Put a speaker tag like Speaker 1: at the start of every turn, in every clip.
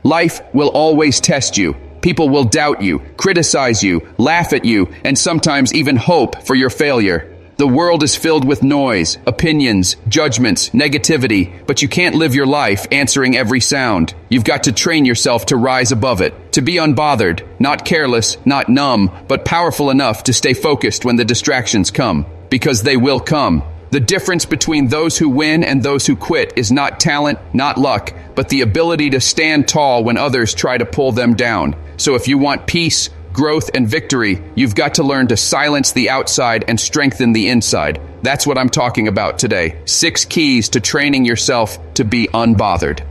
Speaker 1: Life will always test you. People will doubt you, criticize you, laugh at you, and sometimes even hope for your failure. The world is filled with noise, opinions, judgments, negativity, but you can't live your life answering every sound. You've got to train yourself to rise above it, to be unbothered, not careless, not numb, but powerful enough to stay focused when the distractions come, because they will come. The difference between those who win and those who quit is not talent, not luck, but the ability to stand tall when others try to pull them down. So if you want peace, growth, and victory, you've got to learn to silence the outside and strengthen the inside. That's what I'm talking about today. 6 keys to training yourself to be unbothered.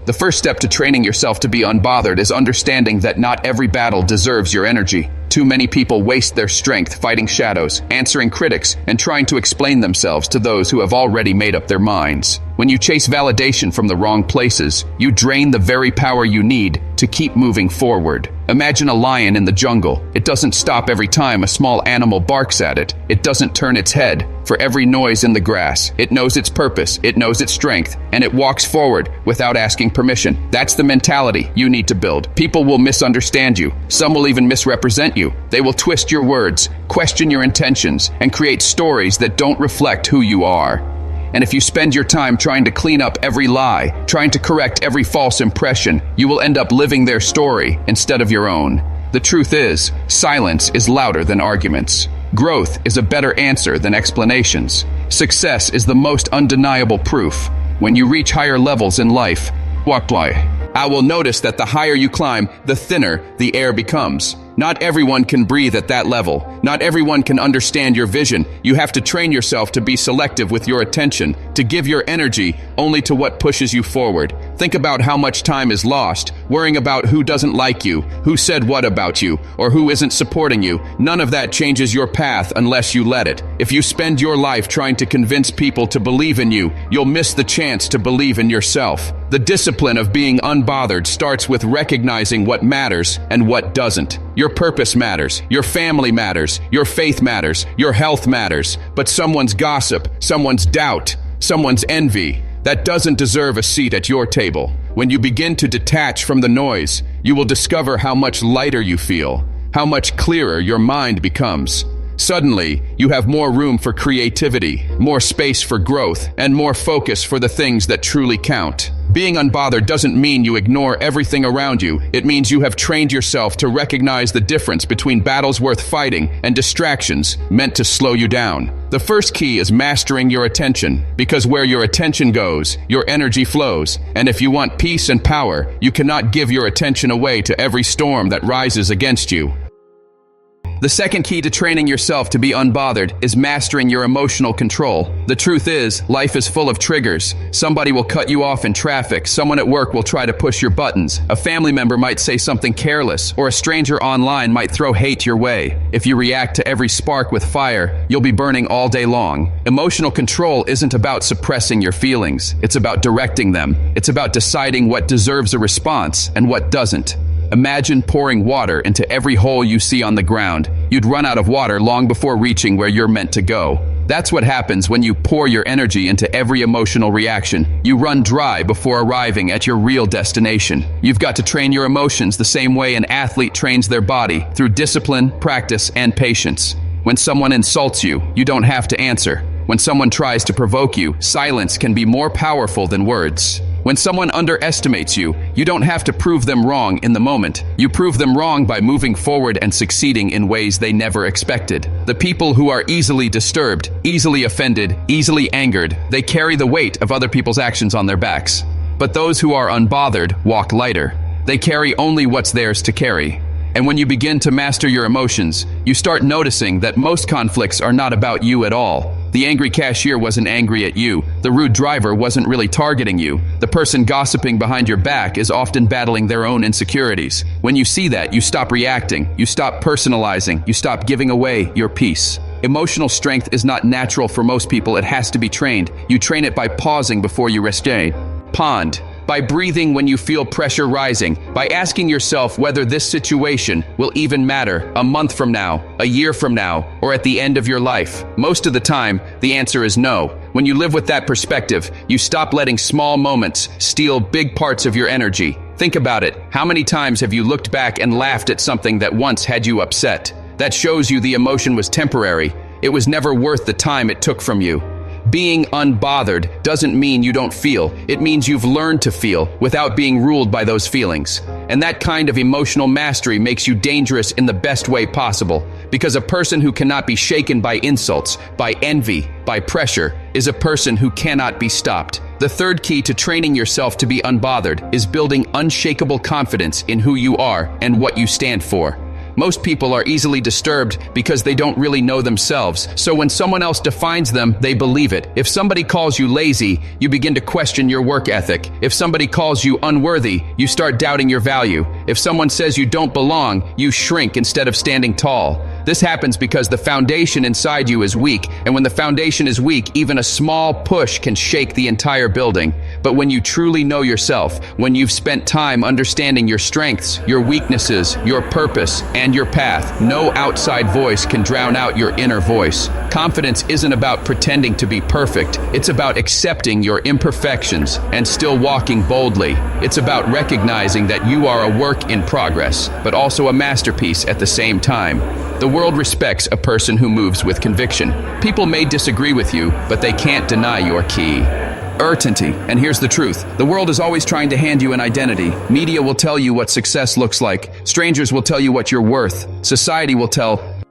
Speaker 1: The first step to training yourself to be unbothered is understanding that not every battle deserves your energy. Too many people waste their strength fighting shadows, answering critics, and trying to explain themselves to those who have already made up their minds. When you chase validation from the wrong places, you drain the very power you need to keep moving forward. Imagine a lion in the jungle. It doesn't stop every time a small animal barks at it. It doesn't turn its head for every noise in the grass. It knows its purpose, it knows its strength, and it walks forward without asking permission. That's the mentality you need to build. People will misunderstand you. Some will even misrepresent you. They will twist your words, question your intentions, and create stories that don't reflect who you are. And if you spend your time trying to clean up every lie, trying to correct every false impression, you will end up living their story instead of your own. The truth is, silence is louder than arguments. Growth is a better answer than explanations. Success is the most undeniable proof. When you reach higher levels in life, I will notice that the higher you climb, the thinner the air becomes. Not everyone can breathe at that level. Not everyone can understand your vision. You have to train yourself to be selective with your attention, to give your energy only to what pushes you forward. Think about how much time is lost, worrying about who doesn't like you, who said what about you, or who isn't supporting you. None of that changes your path unless you let it. If you spend your life trying to convince people to believe in you, you'll miss the chance to believe in yourself. The discipline of being unbothered starts with recognizing what matters and what doesn't. Your purpose matters, your family matters, your faith matters, your health matters, but someone's gossip, someone's doubt, someone's envy, that doesn't deserve a seat at your table. When you begin to detach from the noise, you will discover how much lighter you feel, how much clearer your mind becomes. Suddenly, you have more room for creativity, more space for growth, and more focus for the things that truly count. Being unbothered doesn't mean you ignore everything around you. It means you have trained yourself to recognize the difference between battles worth fighting and distractions meant to slow you down. The first key is mastering your attention, because where your attention goes, your energy flows. And if you want peace and power, you cannot give your attention away to every storm that rises against you. The second key to training yourself to be unbothered is mastering your emotional control. The truth is, life is full of triggers. Somebody will cut you off in traffic, someone at work will try to push your buttons, a family member might say something careless, or a stranger online might throw hate your way. If you react to every spark with fire, you'll be burning all day long. Emotional control isn't about suppressing your feelings. It's about directing them. It's about deciding what deserves a response and what doesn't. Imagine pouring water into every hole you see on the ground. You'd run out of water long before reaching where you're meant to go. That's what happens when you pour your energy into every emotional reaction. You run dry before arriving at your real destination. You've got to train your emotions the same way an athlete trains their body, through discipline, practice, and patience. When someone insults you, you don't have to answer. When someone tries to provoke you, silence can be more powerful than words. When someone underestimates you, you don't have to prove them wrong in the moment. You prove them wrong by moving forward and succeeding in ways they never expected. The people who are easily disturbed, easily offended, easily angered, they carry the weight of other people's actions on their backs. But those who are unbothered walk lighter. They carry only what's theirs to carry. And when you begin to master your emotions, you start noticing that most conflicts are not about you at all. The angry cashier wasn't angry at you. The rude driver wasn't really targeting you. The person gossiping behind your back is often battling their own insecurities. When you see that, you stop reacting, you stop personalizing, you stop giving away your peace. Emotional strength is not natural for most people, it has to be trained. You train it by pausing before you respond. By breathing when you feel pressure rising, by asking yourself whether this situation will even matter a month from now, a year from now, or at the end of your life. Most of the time, the answer is no. When you live with that perspective, you stop letting small moments steal big parts of your energy. Think about it. How many times have you looked back and laughed at something that once had you upset? That shows you the emotion was temporary. It was never worth the time it took from you. Being unbothered doesn't mean you don't feel. It means you've learned to feel without being ruled by those feelings. And that kind of emotional mastery makes you dangerous in the best way possible, because a person who cannot be shaken by insults, by envy, by pressure, is a person who cannot be stopped. The third key to training yourself to be unbothered is building unshakable confidence in who you are and what you stand for. Most people are easily disturbed because they don't really know themselves, so when someone else defines them, they believe it. If somebody calls you lazy, you begin to question your work ethic. If somebody calls you unworthy, you start doubting your value. If someone says you don't belong, you shrink instead of standing tall. This happens because the foundation inside you is weak, and when the foundation is weak, even a small push can shake the entire building. But when you truly know yourself, when you've spent time understanding your strengths, your weaknesses, your purpose, and your path, no outside voice can drown out your inner voice. Confidence isn't about pretending to be perfect. It's about accepting your imperfections and still walking boldly. It's about recognizing that you are a work in progress, but also a masterpiece at the same time. The world respects a person who moves with conviction. People may disagree with you, but they can't deny your key. Certainty. And here's the truth. The world is always trying to hand you an identity. Media will tell you what success looks like. Strangers will tell you what you're worth. Society will tell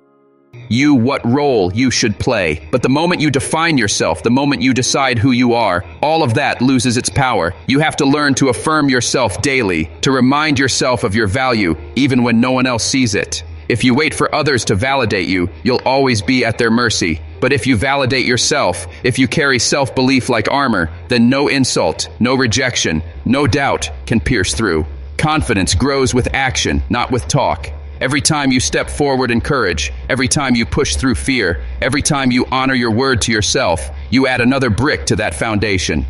Speaker 1: you what role you should play. But the moment you define yourself, the moment you decide who you are, all of that loses its power. You have to learn to affirm yourself daily, to remind yourself of your value, even when no one else sees it. If you wait for others to validate you, you'll always be at their mercy. But if you validate yourself, if you carry self-belief like armor, then no insult, no rejection, no doubt can pierce through. Confidence grows with action, not with talk. Every time you step forward in courage, every time you push through fear, every time you honor your word to yourself, you add another brick to that foundation.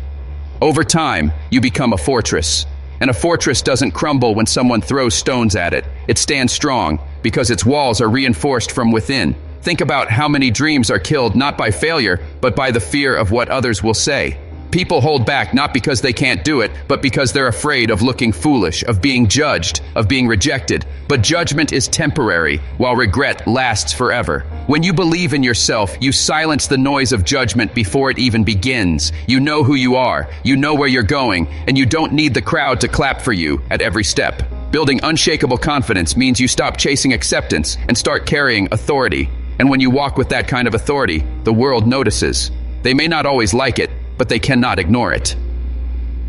Speaker 1: Over time, you become a fortress. And a fortress doesn't crumble when someone throws stones at it. It stands strong because its walls are reinforced from within. Think about how many dreams are killed not by failure, but by the fear of what others will say. People hold back not because they can't do it, but because they're afraid of looking foolish, of being judged, of being rejected. But judgment is temporary, while regret lasts forever. When you believe in yourself, you silence the noise of judgment before it even begins. You know who you are, you know where you're going, and you don't need the crowd to clap for you at every step. Building unshakable confidence means you stop chasing acceptance and start carrying authority. And when you walk with that kind of authority, the world notices. They may not always like it, but they cannot ignore it.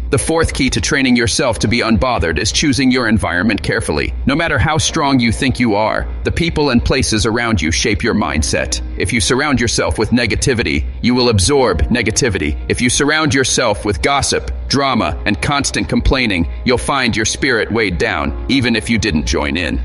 Speaker 1: The fourth key to training yourself to be unbothered is choosing your environment carefully. No matter how strong you think you are, the people and places around you shape your mindset. If you surround yourself with negativity, you will absorb negativity. If you surround yourself with gossip, drama, and constant complaining, you'll find your spirit weighed down, even if you didn't join in.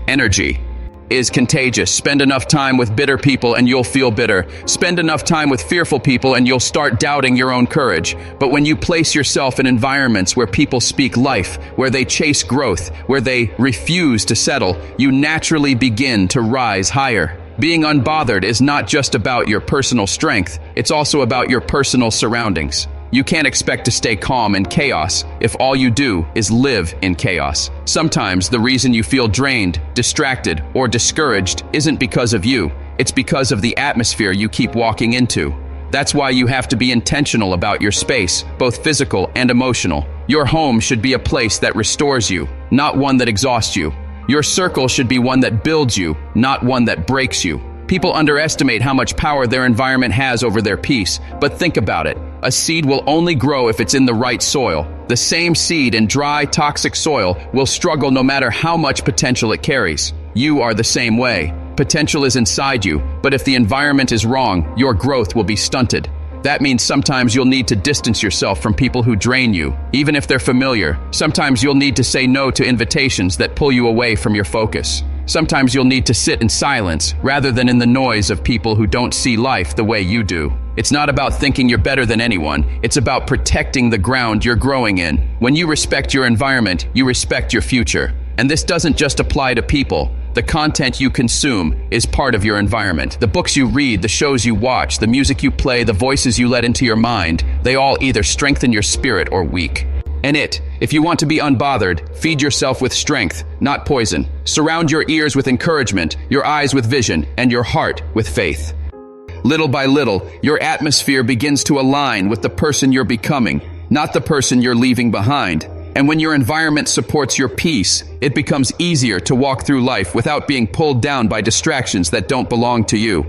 Speaker 1: Energy is contagious. Spend enough time with bitter people and you'll feel bitter. Spend enough time with fearful people and you'll start doubting your own courage. But when you place yourself in environments where people speak life, where they chase growth, where they refuse to settle, you naturally begin to rise higher. Being unbothered is not just about your personal strength, it's also about your personal surroundings. You can't expect to stay calm in chaos if all you do is live in chaos. Sometimes the reason you feel drained, distracted, or discouraged isn't because of you. It's because of the atmosphere you keep walking into. That's why you have to be intentional about your space, both physical and emotional. Your home should be a place that restores you, not one that exhausts you. Your circle should be one that builds you, not one that breaks you. People underestimate how much power their environment has over their peace, but think about it. A seed will only grow if it's in the right soil. The same seed in dry, toxic soil will struggle no matter how much potential it carries. You are the same way. Potential is inside you, but if the environment is wrong, your growth will be stunted. That means sometimes you'll need to distance yourself from people who drain you, even if they're familiar. Sometimes you'll need to say no to invitations that pull you away from your focus. Sometimes you'll need to sit in silence rather than in the noise of people who don't see life the way you do. It's not about thinking you're better than anyone. It's about protecting the ground you're growing in. When you respect your environment, you respect your future. And this doesn't just apply to people. The content you consume is part of your environment. The books you read, the shows you watch, the music you play, the voices you let into your mind, they all either strengthen your spirit or weaken it. If you want to be unbothered, feed yourself with strength, not poison. Surround your ears with encouragement, your eyes with vision, and your heart with faith. Little by little, your atmosphere begins to align with the person you're becoming, not the person you're leaving behind. And when your environment supports your peace, it becomes easier to walk through life without being pulled down by distractions that don't belong to you.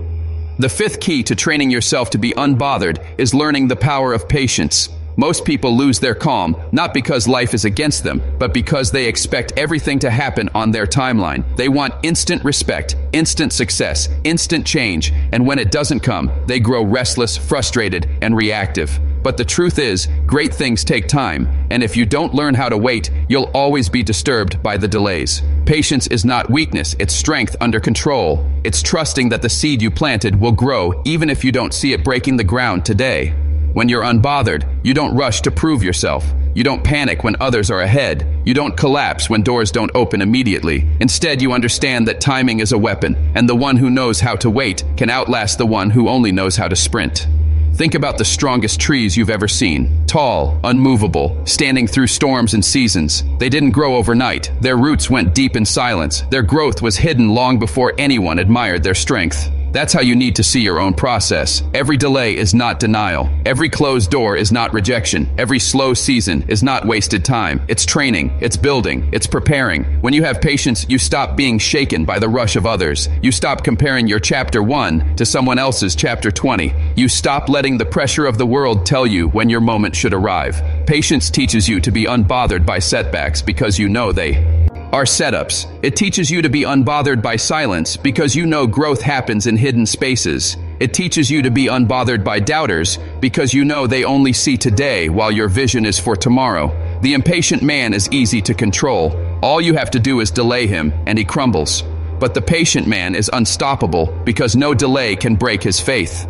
Speaker 1: The fifth key to training yourself to be unbothered is learning the power of patience. Most people lose their calm, not because life is against them, but because they expect everything to happen on their timeline. They want instant respect, instant success, instant change, and when it doesn't come, they grow restless, frustrated, and reactive. But the truth is, great things take time, and if you don't learn how to wait, you'll always be disturbed by the delays. Patience is not weakness, it's strength under control. It's trusting that the seed you planted will grow even if you don't see it breaking the ground today. When you're unbothered, you don't rush to prove yourself. You don't panic when others are ahead. You don't collapse when doors don't open immediately. Instead, you understand that timing is a weapon, and the one who knows how to wait can outlast the one who only knows how to sprint. Think about the strongest trees you've ever seen. Tall, unmovable, standing through storms and seasons. They didn't grow overnight. Their roots went deep in silence. Their growth was hidden long before anyone admired their strength. That's how you need to see your own process. Every delay is not denial. Every closed door is not rejection. Every slow season is not wasted time. It's training, it's building, it's preparing. When you have patience, you stop being shaken by the rush of others. You stop comparing your chapter 1 to someone else's chapter 20. You stop letting the pressure of the world tell you when your moment should arrive. Patience teaches you to be unbothered by setbacks because you know they are setups. It teaches you to be unbothered by silence because you know growth happens in hidden spaces. It teaches you to be unbothered by doubters because you know they only see today while your vision is for tomorrow. The impatient man is easy to control. All you have to do is delay him and he crumbles. But the patient man is unstoppable because no delay can break his faith.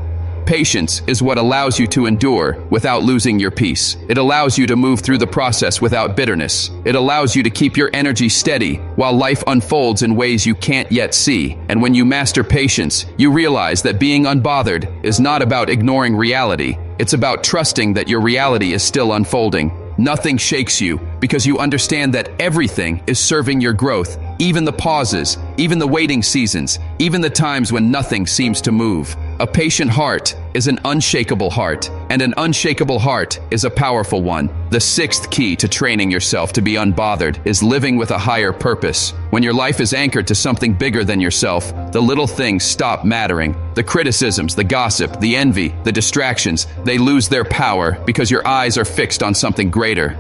Speaker 1: Patience is what allows you to endure without losing your peace. It allows you to move through the process without bitterness. It allows you to keep your energy steady while life unfolds in ways you can't yet see. And when you master patience, you realize that being unbothered is not about ignoring reality. It's about trusting that your reality is still unfolding. Nothing shakes you because you understand that everything is serving your growth, even the pauses, even the waiting seasons, even the times when nothing seems to move. A patient heart is an unshakable heart, and an unshakable heart is a powerful one. The sixth key to training yourself to be unbothered is living with a higher purpose. When your life is anchored to something bigger than yourself, the little things stop mattering. The criticisms, the gossip, the envy, the distractions, they lose their power because your eyes are fixed on something greater.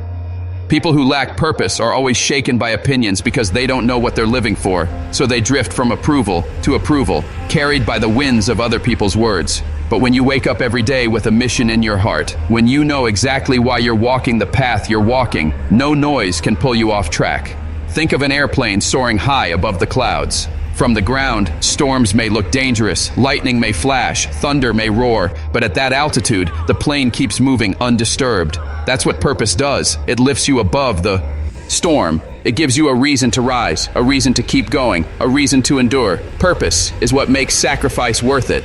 Speaker 1: People who lack purpose are always shaken by opinions because they don't know what they're living for, so they drift from approval to approval, carried by the winds of other people's words. But when you wake up every day with a mission in your heart, when you know exactly why you're walking the path you're walking, no noise can pull you off track. Think of an airplane soaring high above the clouds. From the ground, storms may look dangerous, lightning may flash, thunder may roar, but at that altitude, the plane keeps moving undisturbed. That's what purpose does. It lifts you above the storm. It gives you a reason to rise, a reason to keep going, a reason to endure. Purpose is what makes sacrifice worth it.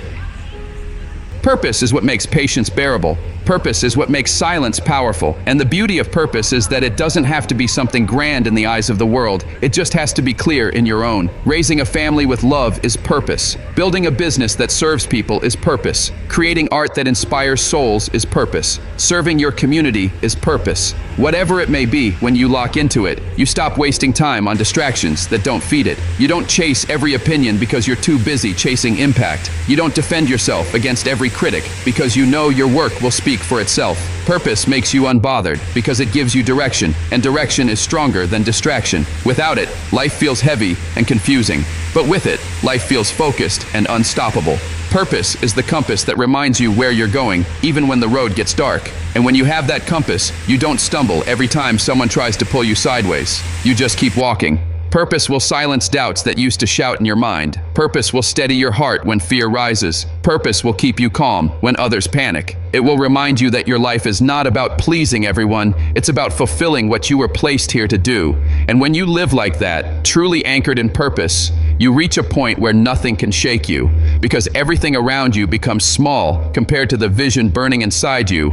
Speaker 1: Purpose is what makes patience bearable. Purpose is what makes silence powerful. And the beauty of purpose is that it doesn't have to be something grand in the eyes of the world. It just has to be clear in your own. Raising a family with love is purpose. Building a business that serves people is purpose. Creating art that inspires souls is purpose. Serving your community is purpose. Whatever it may be, when you lock into it, you stop wasting time on distractions that don't feed it. You don't chase every opinion because you're too busy chasing impact. You don't defend yourself against every critic because you know your work will speak for itself. Purpose makes you unbothered because it gives you direction, and direction is stronger than distraction. Without it, life feels heavy and confusing. But with it, life feels focused and unstoppable. Purpose is the compass that reminds you where you're going, even when the road gets dark. And when you have that compass, you don't stumble every time someone tries to pull you sideways. You just keep walking. Purpose will silence doubts that used to shout in your mind. Purpose will steady your heart when fear rises. Purpose will keep you calm when others panic. It will remind you that your life is not about pleasing everyone, it's about fulfilling what you were placed here to do. And when you live like that, truly anchored in purpose, you reach a point where nothing can shake you, because everything around you becomes small compared to the vision burning inside you.